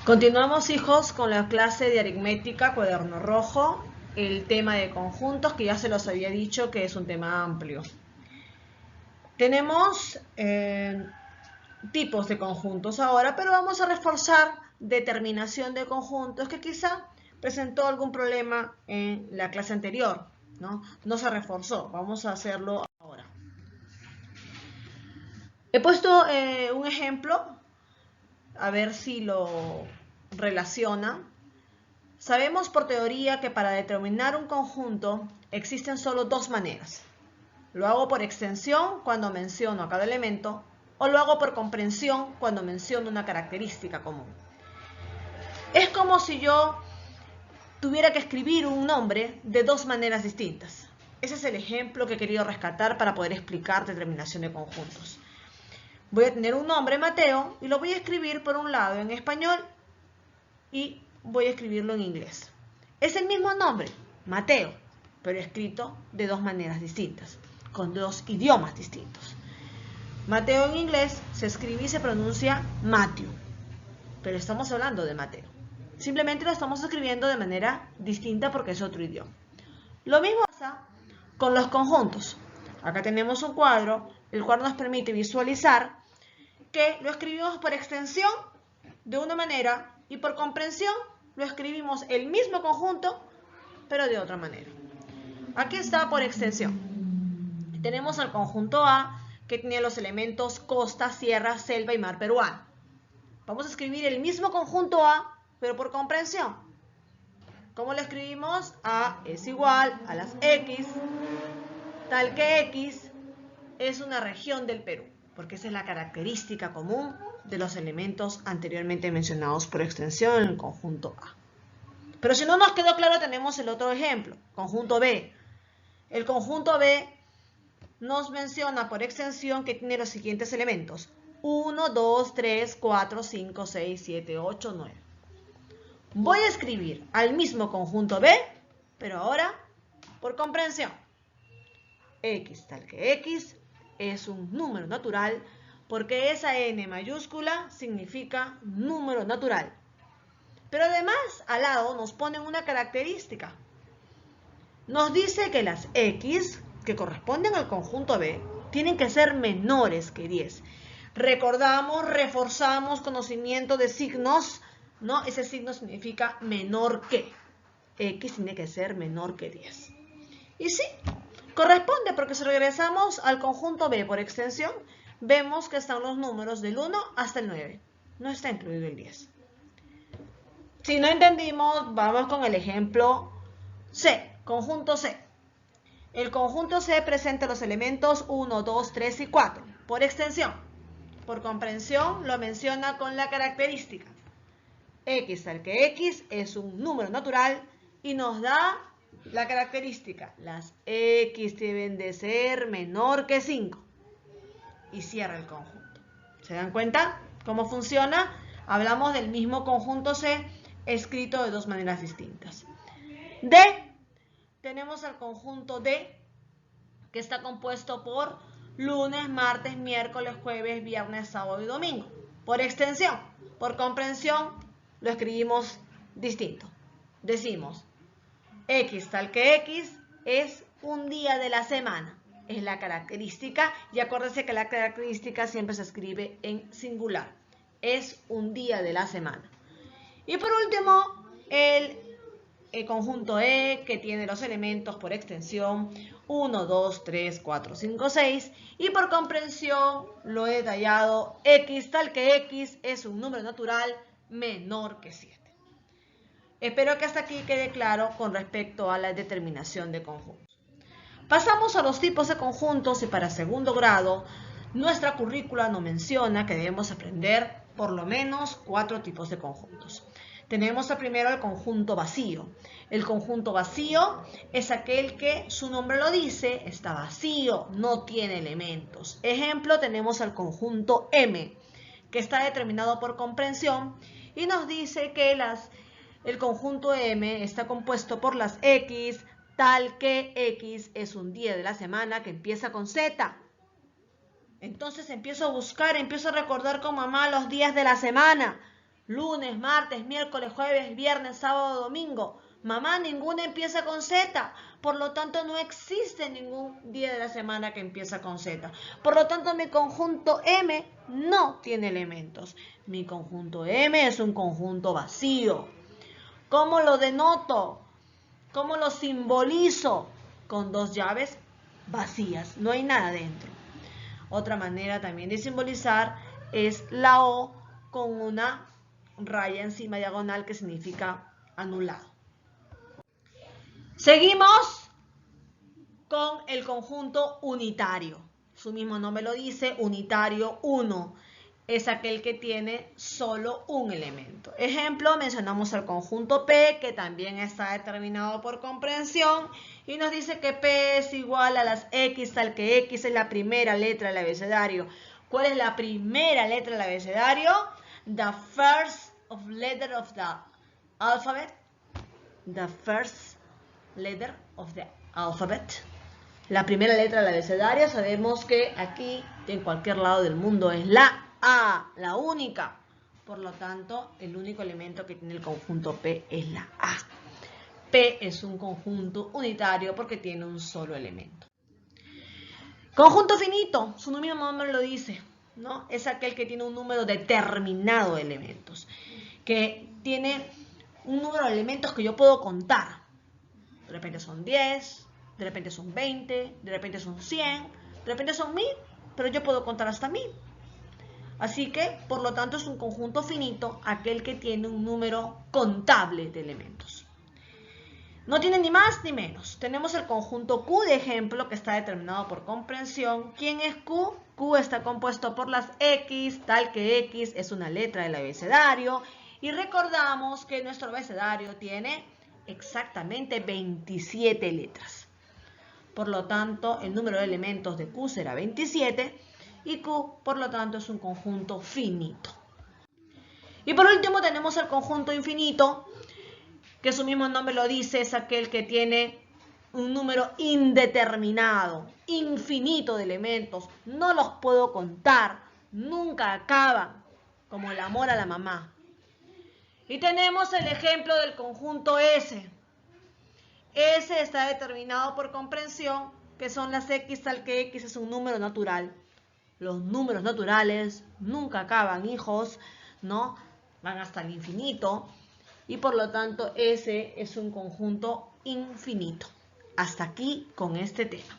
Continuamos, hijos, con la clase de aritmética, cuaderno rojo, el tema de conjuntos, que ya se los había dicho que es un tema amplio. Tenemos tipos de conjuntos ahora, pero vamos a reforzar determinación de conjuntos que quizá presentó algún problema en la clase anterior, no se reforzó. Vamos a hacerlo ahora. He puesto un ejemplo, a ver si lo relaciona. Sabemos por teoría que para determinar un conjunto existen solo dos maneras. Lo hago por extensión cuando menciono a cada elemento o lo hago por comprensión cuando menciono una característica común. Es como si yo tuviera que escribir un nombre de dos maneras distintas. Ese es el ejemplo que he querido rescatar para poder explicar determinación de conjuntos. Voy a tener un nombre, Mateo, y lo voy a escribir por un lado en español y voy a escribirlo en inglés. Es el mismo nombre, Mateo, pero escrito de dos maneras distintas, con dos idiomas distintos. Mateo en inglés se escribe y se pronuncia Matthew, pero estamos hablando de Mateo. Simplemente lo estamos escribiendo de manera distinta porque es otro idioma. Lo mismo pasa con los conjuntos. Acá tenemos un cuadro, el cual nos permite visualizar que lo escribimos por extensión de una manera y por comprensión lo escribimos el mismo conjunto, pero de otra manera. Aquí está por extensión. Tenemos el conjunto A, que tiene los elementos costa, sierra, selva y mar peruano. Vamos a escribir el mismo conjunto A, pero por comprensión. ¿Cómo lo escribimos? A es igual a las X, tal que X es una región del Perú, porque esa es la característica común de los elementos anteriormente mencionados por extensión en el conjunto A. Pero si no nos quedó claro, tenemos el otro ejemplo, conjunto B. El conjunto B nos menciona por extensión que tiene los siguientes elementos: 1, 2, 3, 4, 5, 6, 7, 8, 9. Voy a escribir al mismo conjunto B, pero ahora por comprensión. X tal que X es un número natural porque esa N mayúscula significa número natural. Pero además al lado nos ponen una característica. Nos dice que las X que corresponden al conjunto B tienen que ser menores que 10. Recordamos, reforzamos conocimiento de signos, ¿no? Ese signo significa menor que. X tiene que ser menor que 10. Y sí, corresponde porque si regresamos al conjunto B por extensión, vemos que están los números del 1 hasta el 9. No está incluido el 10. Si no entendimos, vamos con el ejemplo C, conjunto C. El conjunto C presenta los elementos 1, 2, 3 y 4, por extensión. Por comprensión lo menciona con la característica. X tal que X es un número natural y nos da la característica. Las X deben de ser menor que 5. Y cierra el conjunto. ¿Se dan cuenta cómo funciona? Hablamos del mismo conjunto C escrito de dos maneras distintas. D, tenemos el conjunto D, que está compuesto por lunes, martes, miércoles, jueves, viernes, sábado y domingo. Por extensión, por comprensión, lo escribimos distinto. Decimos, X tal que X es un día de la semana. Es la característica, y acuérdense que la característica siempre se escribe en singular. Es un día de la semana. Y por último, el conjunto E, que tiene los elementos por extensión 1, 2, 3, 4, 5, 6. Y por comprensión lo he detallado, X tal que X es un número natural menor que 7. Espero que hasta aquí quede claro con respecto a la determinación de conjuntos. Pasamos a los tipos de conjuntos y para segundo grado, nuestra currícula nos menciona que debemos aprender por lo menos 4 tipos de conjuntos. Tenemos primero el conjunto vacío. El conjunto vacío es aquel que su nombre lo dice, está vacío, no tiene elementos. Ejemplo, tenemos el conjunto M, que está determinado por comprensión y nos dice que el conjunto M está compuesto por las X, tal que X es un día de la semana que empieza con Z. Entonces empiezo a buscar, empiezo a recordar con mamá los días de la semana. lunes, martes, miércoles, jueves, viernes, sábado, domingo. Mamá, ninguna empieza con Z. Por lo tanto, no existe ningún día de la semana que empieza con Z. Por lo tanto, mi conjunto M no tiene elementos. Mi conjunto M es un conjunto vacío. ¿Cómo lo denoto? ¿Cómo lo simbolizo? Con dos llaves vacías. No hay nada dentro. Otra manera también de simbolizar es la O con una raya encima diagonal que significa anulado. Seguimos con el conjunto unitario. Su mismo nombre lo dice, unitario 1. Es aquel que tiene solo un elemento. Ejemplo, mencionamos el conjunto P, que también está determinado por comprensión, y nos dice que P es igual a las X, tal que X es la primera letra del abecedario. ¿Cuál es la primera letra del abecedario? The first letter of the alphabet. The first letter of the alphabet. La primera letra del abecedario. Sabemos que aquí, en cualquier lado del mundo, es la A, la única. Por lo tanto, el único elemento que tiene el conjunto P es la A. P es un conjunto unitario porque tiene un solo elemento. Conjunto finito, su mismo nombre lo dice, ¿no? Es aquel que tiene un número determinado de elementos, que tiene un número de elementos que yo puedo contar. De repente son 10, de repente son 20, de repente son 100, de repente son 1000, pero yo puedo contar hasta 1000. Así que, por lo tanto, es un conjunto finito, aquel que tiene un número contable de elementos. No tiene ni más ni menos. Tenemos el conjunto Q de ejemplo, que está determinado por comprensión. ¿Quién es Q? Q está compuesto por las X, tal que X es una letra del abecedario. Y recordamos que nuestro abecedario tiene exactamente 27 letras. Por lo tanto, el número de elementos de Q será 27 y Q, por lo tanto, es un conjunto finito. Y por último tenemos el conjunto infinito, que su mismo nombre lo dice, es aquel que tiene un número indeterminado, infinito de elementos. No los puedo contar, nunca acaban, como el amor a la mamá. Y tenemos el ejemplo del conjunto S. S está determinado por comprensión, que son las X, tal que X es un número natural. Los números naturales nunca acaban, hijos, ¿no? Van hasta el infinito. Y por lo tanto, S es un conjunto infinito. Hasta aquí con este tema.